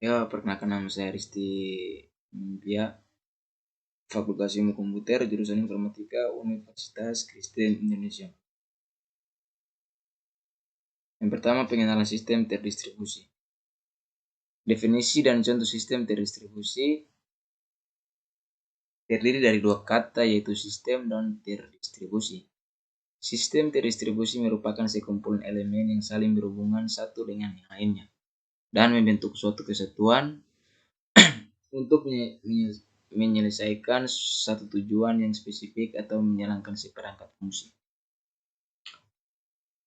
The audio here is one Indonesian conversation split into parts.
Ya, perkenalkan nama saya Risti Pia, Fakultas Ilmu Komputer, jurusan Informatika, Universitas Kristen Indonesia. Yang pertama, pengenalan sistem terdistribusi. Definisi dan contoh sistem terdistribusi terdiri dari dua kata, yaitu sistem dan terdistribusi. Sistem terdistribusi merupakan sekumpulan elemen yang saling berhubungan satu dengan yang lainnya dan membentuk suatu kesatuan untuk menyelesaikan satu tujuan yang spesifik atau menjalankan seperangkat fungsi.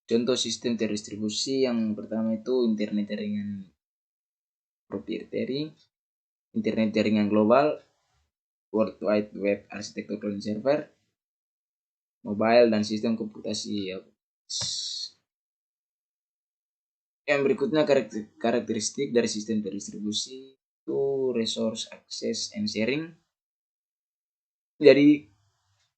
Contoh sistem terdistribusi yang pertama itu internet jaringan proprietary, internet jaringan global, World Wide Web arsitektur client server, mobile, dan sistem komputasi. Yang berikutnya karakteristik dari sistem terdistribusi itu resource access and sharing. Jadi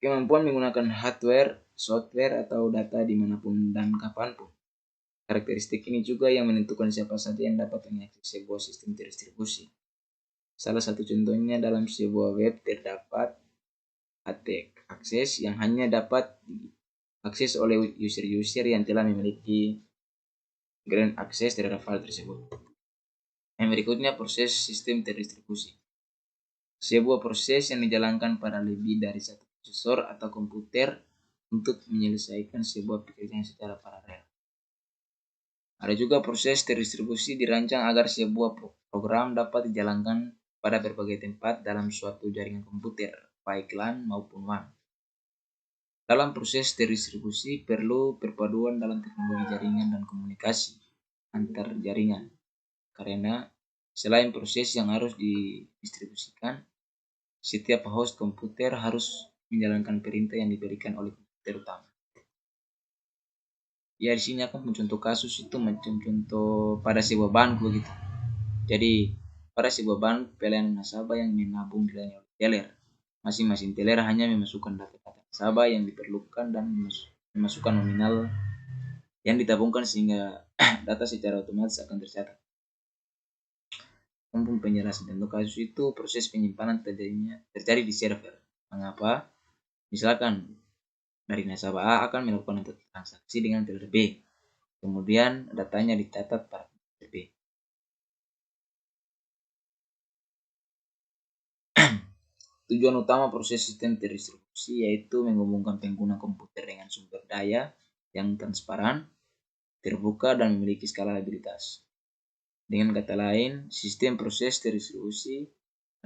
kemampuan menggunakan hardware, software, atau data dimanapun dan kapanpun. Karakteristik ini juga yang menentukan siapa saja yang dapat mengakses sebuah sistem terdistribusi. Salah satu contohnya dalam sebuah web terdapat akses yang hanya dapat diakses oleh user-user yang telah memiliki grant akses terhadap file tersebut. Yang berikutnya proses sistem terdistribusi. Sebuah proses yang dijalankan pada lebih dari satu prosesor atau komputer untuk menyelesaikan sebuah pekerjaan secara paralel. Ada juga proses terdistribusi dirancang agar sebuah program dapat dijalankan pada berbagai tempat dalam suatu jaringan komputer, baik LAN maupun WAN. Dalam proses terdistribusi perlu perpaduan dalam teknologi jaringan dan komunikasi antar jaringan. Karena selain proses yang harus didistribusikan, setiap host komputer harus menjalankan perintah yang diberikan oleh komputer utama. Ya, di sini akan mencontoh kasus itu macam contoh pada sebuah bank begitu. Jadi pada sebuah bank pelayanan nasabah yang menabung dilayani oleh teller. Masing-masing teller hanya memasukkan data-data nasabah yang diperlukan dan memasukkan nominal yang ditabungkan sehingga data secara otomatis akan tercatat. Untuk penjelasan tentang kasus itu, proses penyimpanan terjadi di server. Mengapa? Misalkan dari nasabah A akan melakukan transaksi dengan teller B. Kemudian datanya dicatat pada teller B. Tujuan utama proses sistem terdistribusi yaitu menghubungkan pengguna komputer dengan sumber daya yang transparan, terbuka, dan memiliki skalabilitas. Dengan kata lain, sistem proses terdistribusi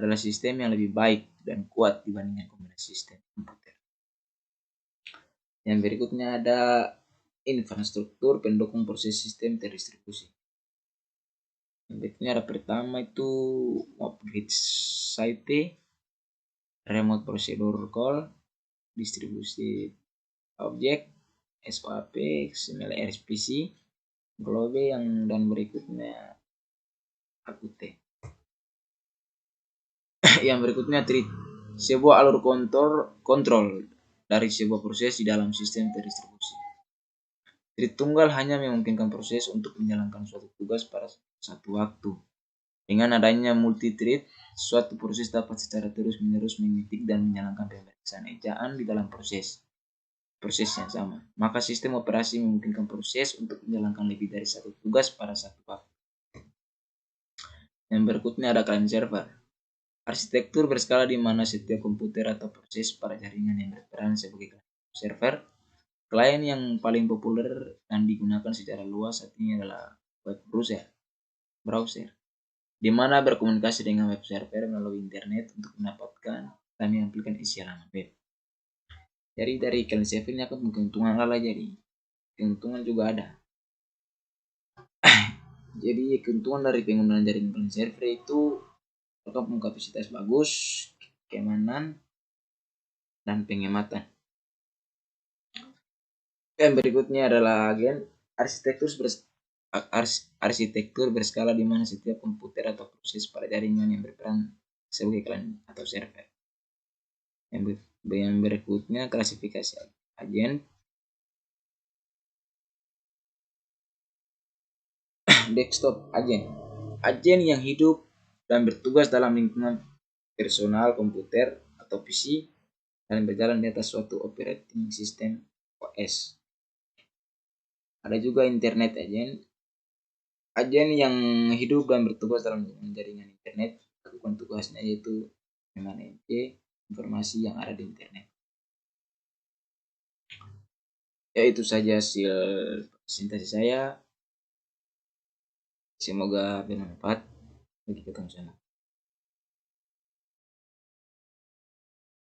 adalah sistem yang lebih baik dan kuat dibandingkan kombinasi sistem komputer. Yang berikutnya ada infrastruktur pendukung proses sistem terdistribusi. Yang berikutnya ada pertama itu Mobgrid Site, Remote Procedure Call, distribusi objek, SOAP, XML RPC, Globe, dan berikutnya AQT. Yang berikutnya thread, sebuah alur kontrol dari sebuah proses di dalam sistem terdistribusi. Thread tunggal hanya memungkinkan proses untuk menjalankan suatu tugas pada satu waktu. Dengan adanya multi-thread, suatu proses dapat secara terus-menerus mengetik dan menjalankan pemeriksaan ejaan di dalam proses yang sama. Maka sistem operasi memungkinkan proses untuk menjalankan lebih dari satu tugas pada satu waktu. Yang berikutnya ada client server. Arsitektur berskala di mana setiap komputer atau proses pada jaringan yang berperan sebagai server. Klien yang paling populer dan digunakan secara luas saat ini adalah web browser, di mana berkomunikasi dengan web server melalui internet untuk mendapatkan dan menampilkan isi halaman web. Jadi dari client server ini akan keuntungan jadi keuntungan juga ada. Jadi keuntungan dari penggunaan jaringan client server itu kapasitas bagus, keamanan, dan penghematan. Yang berikutnya adalah arsitektur berskala di mana setiap komputer atau proses pada jaringan yang berperan sebagai client atau server. Yang berikutnya klasifikasi agen. Desktop agen. Agen yang hidup dan bertugas dalam lingkungan personal komputer atau PC dan berjalan di atas suatu operating system OS. Ada juga internet agent. Agen yang hidup dan bertugas dalam jaringan internet, lakukan tugasnya yaitu memanage informasi yang ada di internet. Ya, itu saja hasil presentasi saya. Semoga bermanfaat bagi kita semua.